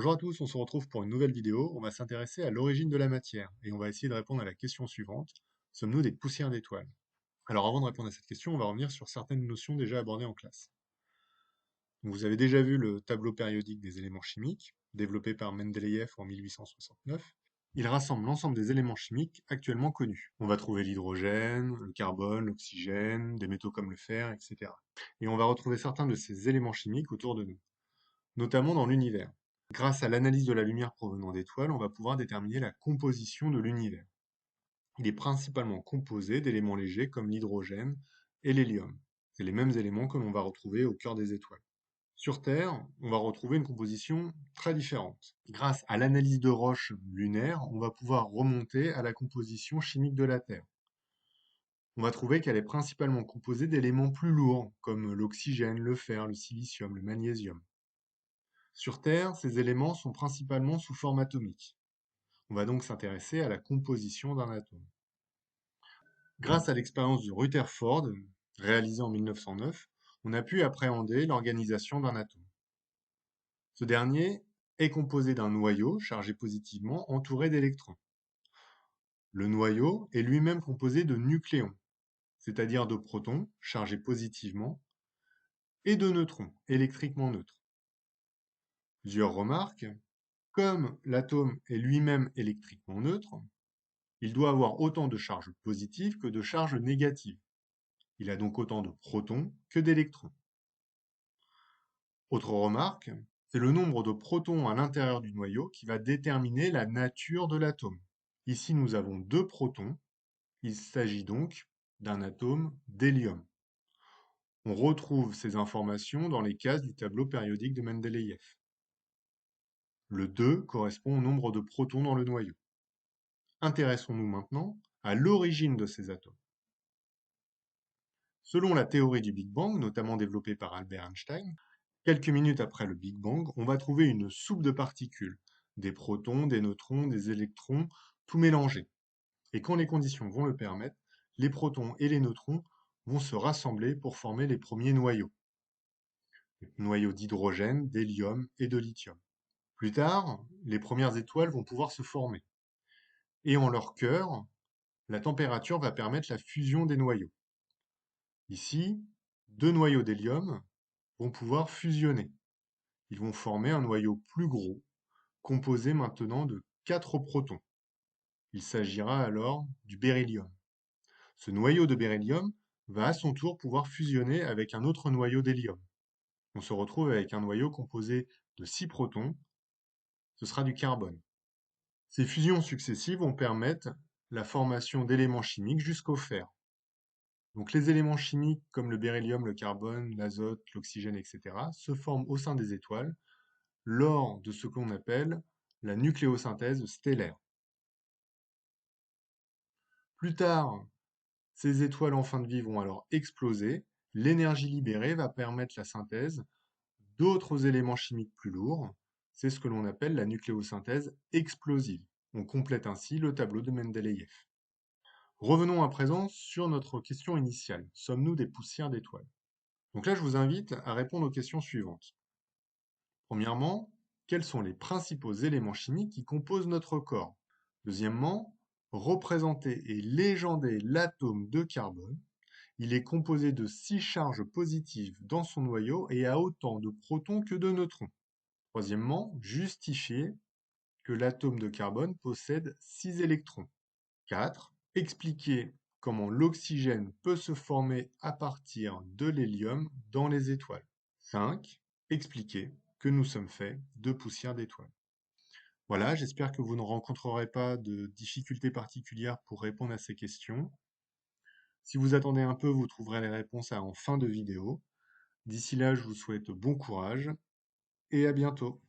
Bonjour à tous, on se retrouve pour une nouvelle vidéo. On va s'intéresser à l'origine de la matière et on va essayer de répondre à la question suivante. Sommes-nous des poussières d'étoiles? Alors avant de répondre à cette question, on va revenir sur certaines notions déjà abordées en classe. Donc, vous avez déjà vu le tableau périodique des éléments chimiques, développé par Mendeleïev en 1869. Il rassemble l'ensemble des éléments chimiques actuellement connus. On va trouver l'hydrogène, le carbone, l'oxygène, des métaux comme le fer, etc. Et on va retrouver certains de ces éléments chimiques autour de nous, notamment dans l'univers. Grâce à l'analyse de la lumière provenant d'étoiles, on va pouvoir déterminer la composition de l'univers. Il est principalement composé d'éléments légers comme l'hydrogène et l'hélium. C'est les mêmes éléments que l'on va retrouver au cœur des étoiles. Sur Terre, on va retrouver une composition très différente. Grâce à l'analyse de roches lunaires, on va pouvoir remonter à la composition chimique de la Terre. On va trouver qu'elle est principalement composée d'éléments plus lourds, comme l'oxygène, le fer, le silicium, le magnésium. Sur Terre, ces éléments sont principalement sous forme atomique. On va donc s'intéresser à la composition d'un atome. Grâce à l'expérience de Rutherford, réalisée en 1909, on a pu appréhender l'organisation d'un atome. Ce dernier est composé d'un noyau chargé positivement entouré d'électrons. Le noyau est lui-même composé de nucléons, c'est-à-dire de protons chargés positivement, et de neutrons électriquement neutres. Plusieurs remarques. Comme l'atome est lui-même électriquement neutre, il doit avoir autant de charges positives que de charges négatives. Il a donc autant de protons que d'électrons. Autre remarque, c'est le nombre de protons à l'intérieur du noyau qui va déterminer la nature de l'atome. Ici, nous avons 2 protons. Il s'agit donc d'un atome d'hélium. On retrouve ces informations dans les cases du tableau périodique de Mendeleïev. Le 2 correspond au nombre de protons dans le noyau. Intéressons-nous maintenant à l'origine de ces atomes. Selon la théorie du Big Bang, notamment développée par Albert Einstein, quelques minutes après le Big Bang, on va trouver une soupe de particules, des protons, des neutrons, des électrons, tout mélangé. Et quand les conditions vont le permettre, les protons et les neutrons vont se rassembler pour former les premiers noyaux. Noyaux d'hydrogène, d'hélium et de lithium. Plus tard, les premières étoiles vont pouvoir se former. Et en leur cœur, la température va permettre la fusion des noyaux. Ici, 2 noyaux d'hélium vont pouvoir fusionner. Ils vont former un noyau plus gros, composé maintenant de 4 protons. Il s'agira alors du beryllium. Ce noyau de beryllium va à son tour pouvoir fusionner avec un autre noyau d'hélium. On se retrouve avec un noyau composé de 6 protons, ce sera du carbone. Ces fusions successives vont permettre la formation d'éléments chimiques jusqu'au fer. Donc les éléments chimiques comme le beryllium, le carbone, l'azote, l'oxygène, etc. se forment au sein des étoiles lors de ce qu'on appelle la nucléosynthèse stellaire. Plus tard, ces étoiles en fin de vie vont alors exploser. L'énergie libérée va permettre la synthèse d'autres éléments chimiques plus lourds. C'est ce que l'on appelle la nucléosynthèse explosive. On complète ainsi le tableau de Mendeleïev. Revenons à présent sur notre question initiale. Sommes-nous des poussières d'étoiles? Donc là, je vous invite à répondre aux questions suivantes. Premièrement, quels sont les principaux éléments chimiques qui composent notre corps? Deuxièmement, représenter et légender l'atome de carbone. Il est composé de 6 charges positives dans son noyau et a autant de protons que de neutrons. Troisièmement, justifier que l'atome de carbone possède 6 électrons. 4. Expliquer comment l'oxygène peut se former à partir de l'hélium dans les étoiles. 5. Expliquer que nous sommes faits de poussière d'étoiles. Voilà, j'espère que vous ne rencontrerez pas de difficultés particulières pour répondre à ces questions. Si vous attendez un peu, vous trouverez les réponses en fin de vidéo. D'ici là, je vous souhaite bon courage et à bientôt.